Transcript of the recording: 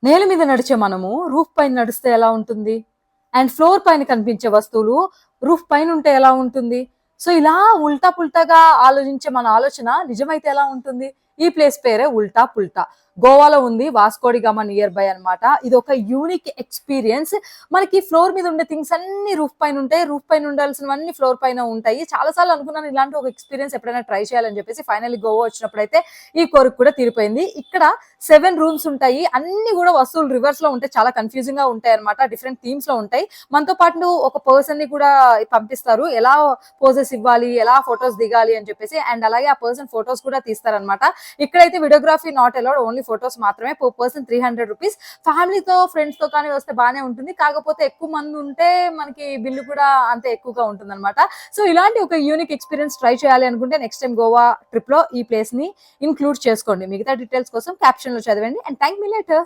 నేల మీద నడిచే మనము రూఫ్ పైన నడిస్తే ఎలా ఉంటుంది? అండ్ ఫ్లోర్ పైన కనిపించే వస్తువులు రూఫ్ పైన ఉంటే ఎలా ఉంటుంది? సో, ఇలా ఉల్టా పుల్టాగా ఆలోచించే మన ఆలోచన నిజమైతే ఎలా ఉంటుంది? ఈ ప్లేస్ పేరే ఉల్టా పుల్టా. గోవాలో ఉంది. వాస్కోడి గామా నియర్ బై అన్నమాట. ఇదొక యూనిక్ ఎక్స్‌పీరియన్స్. మనకి ఫ్లోర్ మీద ఉండే థింగ్స్ అన్నీ రూఫ్ పైన ఉంటాయి. రూఫ్ పైన ఉండాల్సినవన్నీ ఫ్లోర్ పైన ఉంటాయి. చాలా సార్లు అనుకున్నాను ఇలాంటి ఒక ఎక్స్‌పీరియన్స్ ఎప్పుడైనా ట్రై చేయాలని చెప్పేసి. ఫైనల్లీ గోవా వచ్చినప్పుడైతే ఈ కోరిక కూడా తీరిపోయింది. ఇక్కడ 7 రూమ్స్ ఉంటాయి. అన్ని కూడా వస్తువులు రివర్స్‌లో ఉంటాయి. చాలా కన్‌ఫ్యూజింగ్‌గా ఉంటాయన్నమాట. డిఫరెంట్ థీమ్స్‌లో ఉంటాయి. మనతో పాటు ఒక పర్సన్‌ని కూడా పంపిస్తారు. ఎలా పోజెస్ ఇవ్వాలి, ఎలా ఫోటోస్ దిగాలి అని చెప్పేసి. అండ్ అలాగే ఆ పర్సన్ ఫోటోస్ కూడా తీస్తారన్నమాట. ఇక్కడైతే videography not allowed. Only photos మాత్రమే. Per person 300 rupees. ఫ్యామిలీతో, ఫ్రెండ్స్‌తో కానీ వస్తే బానే ఉంటుంది. కాకపోతే ఎక్కువ మంది ఉంటే మనకి బిల్లు కూడా అంతే ఎక్కువగా ఉంటుందన్నమాట. సో, ఇలాంటి ఒక యూనిక్ ఎక్స్‌పీరియన్స్ ట్రై చేయాలి అనుకుంటే నెక్స్ట్ టైమ్ గోవా ట్రిప్‌లో ఈ ప్లేస్‌ని ఇంక్లూడ్ చేసుకోండి. మిగతా డీటెయిల్స్ కోసం క్యాప్షన్‌లో చదవండి. And thank me later.